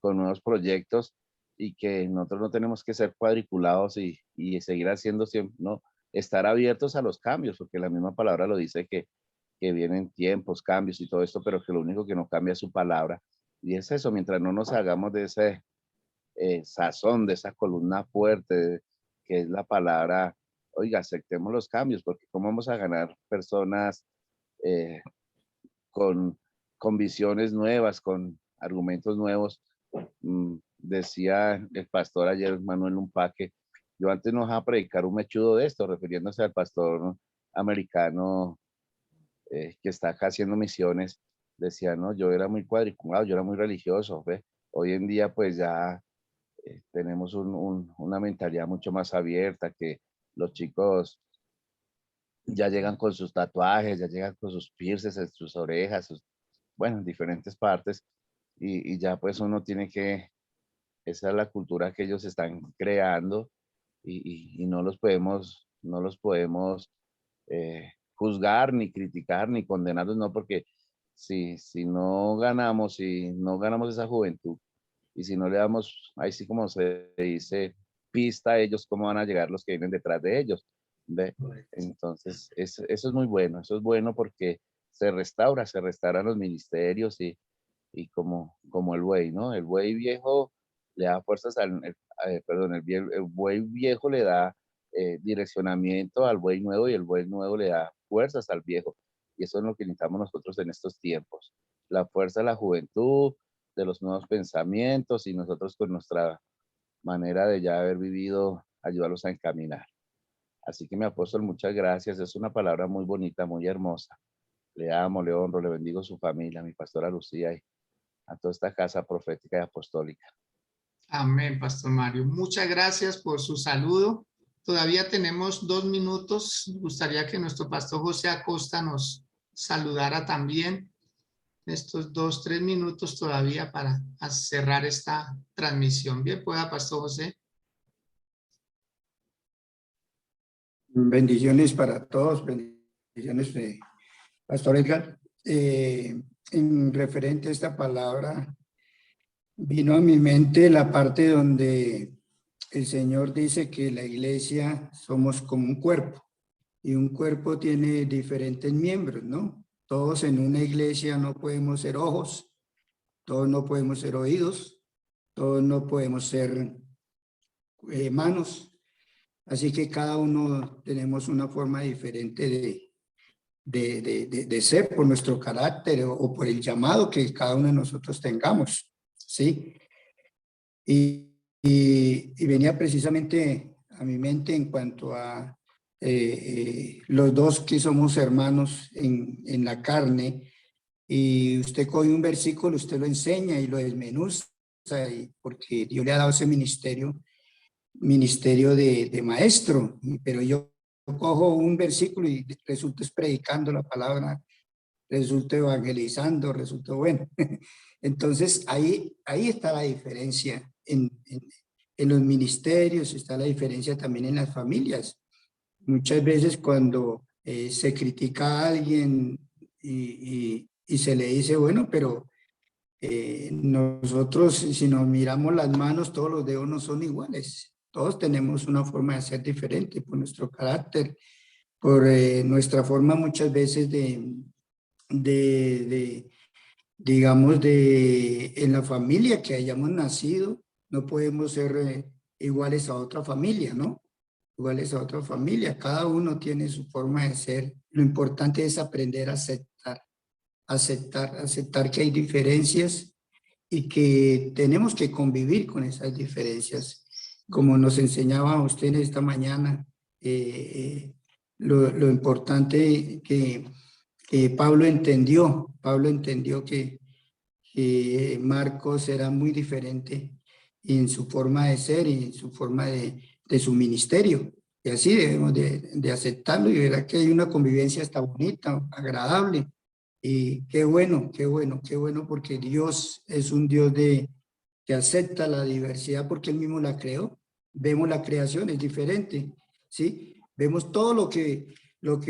nuevos proyectos, y que nosotros no tenemos que ser cuadriculados y seguir haciendo siempre, ¿no? Estar abiertos a los cambios, porque la misma palabra lo dice que vienen tiempos, cambios y todo esto, pero que lo único que no cambia es su palabra. Y es eso, mientras no nos hagamos de ese sazón, de esa columna fuerte, que es la palabra, oiga, aceptemos los cambios, porque ¿cómo vamos a ganar personas eh, con, con visiones nuevas, con argumentos nuevos? Decía el pastor ayer, Manuel Lumpaque, yo antes no dejaba predicar un mechudo de esto, refiriéndose al pastor americano que está acá haciendo misiones. Decía, no, yo era muy cuadriculado, yo era muy religioso, ¿ve? Hoy en día pues ya tenemos una mentalidad mucho más abierta, que los chicos ya llegan con sus tatuajes, ya llegan con sus piercings en sus orejas, bueno, en diferentes partes, y ya pues uno tiene esa es la cultura que ellos están creando, y no los podemos juzgar, ni criticar, ni condenarlos, no, porque si no ganamos, si no ganamos esa juventud, y si no le damos, ahí sí como se dice, pista a ellos cómo van a llegar los que vienen detrás de ellos. ¿Ve? Correcto. Entonces, eso es muy bueno, eso es bueno porque se restauran los ministerios y como el buey, ¿no? El buey viejo le da fuerzas el buey viejo le da direccionamiento al buey nuevo y el buey nuevo le da fuerzas al viejo. Y eso es lo que necesitamos nosotros en estos tiempos. La fuerza de la juventud, de los nuevos pensamientos y nosotros con nuestra manera de ya haber vivido, ayudarlos a encaminar. Así que mi apóstol, muchas gracias. Es una palabra muy bonita, muy hermosa. Le amo, le honro, le bendigo su familia, a mi pastora Lucía y a toda esta casa profética y apostólica. Amén, Pastor Mario. Muchas gracias por su saludo. Todavía tenemos 2 minutos. Me gustaría que nuestro pastor José Acosta nos saludara también. Estos 2, 3 minutos todavía para cerrar esta transmisión. Bien, pueda, Pastor José. Bendiciones para todos, bendiciones, Pastor Edgar. En referente a esta palabra, vino a mi mente la parte donde el Señor dice que la iglesia somos como un cuerpo y un cuerpo tiene diferentes miembros, ¿no? Todos en una iglesia no podemos ser ojos, todos no podemos ser oídos, todos no podemos ser manos. Así que cada uno tenemos una forma diferente de ser por nuestro carácter o por el llamado que cada uno de nosotros tengamos, ¿sí? Y venía precisamente a mi mente en cuanto a los dos que somos hermanos en la carne, y usted coge un versículo, usted lo enseña y lo desmenuza, porque Dios le ha dado ese ministerio de maestro, pero yo cojo un versículo y resulto predicando la palabra, resulto evangelizando, resulto bueno. Entonces ahí está la diferencia en los ministerios, está la diferencia también en las familias. Muchas veces cuando se critica a alguien y se le dice, bueno, pero nosotros, si nos miramos las manos, todos los dedos no son iguales. Todos tenemos una forma de ser diferente por nuestro carácter, por nuestra forma muchas veces digamos, en la familia que hayamos nacido, no podemos ser iguales a otra familia, ¿no? Iguales a otra familia. Cada uno tiene su forma de ser. Lo importante es aprender a aceptar que hay diferencias y que tenemos que convivir con esas diferencias. Como nos enseñaba usted esta mañana, lo importante que Pablo entendió que Marcos era muy diferente en su forma de ser y en su forma de su ministerio. Y así debemos de aceptarlo y ver que hay una convivencia hasta bonita, agradable. Y qué bueno, porque Dios es un Dios que acepta la diversidad porque Él mismo la creó. Vemos la creación, es diferente, ¿sí? Vemos todo lo que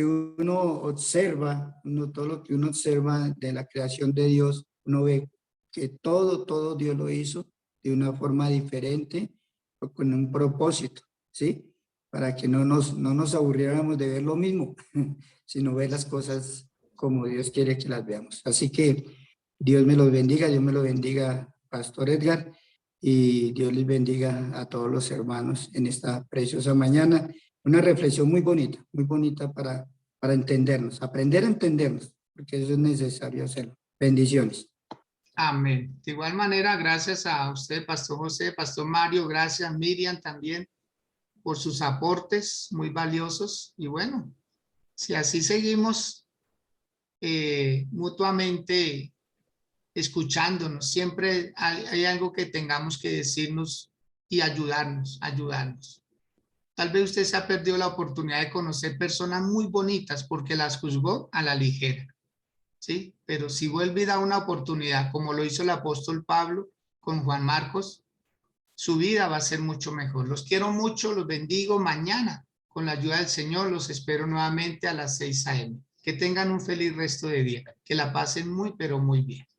uno observa, todo lo que uno observa de la creación de Dios, uno ve que todo Dios lo hizo de una forma diferente, con un propósito, ¿sí? Para que no nos aburriéramos de ver lo mismo, sino ver las cosas como Dios quiere que las veamos. Así que Dios me los bendiga, Dios me lo bendiga, Pastor Edgar, y Dios les bendiga a todos los hermanos en esta preciosa mañana. Una reflexión muy bonita para entendernos, aprender a entendernos, porque eso es necesario hacerlo. Bendiciones. Amén. De igual manera, gracias a usted, Pastor José, Pastor Mario, gracias Miriam también por sus aportes muy valiosos. Y bueno, si así seguimos mutuamente escuchándonos, siempre hay algo que tengamos que decirnos y ayudarnos. Tal vez usted se ha perdido la oportunidad de conocer personas muy bonitas porque las juzgó a la ligera, ¿sí? Pero si vuelve y da una oportunidad, como lo hizo el apóstol Pablo con Juan Marcos, su vida va a ser mucho mejor. Los quiero mucho, los bendigo. Mañana, con la ayuda del Señor, los espero nuevamente a las 6 a.m. Que tengan un feliz resto de día. Que la pasen muy, pero muy bien.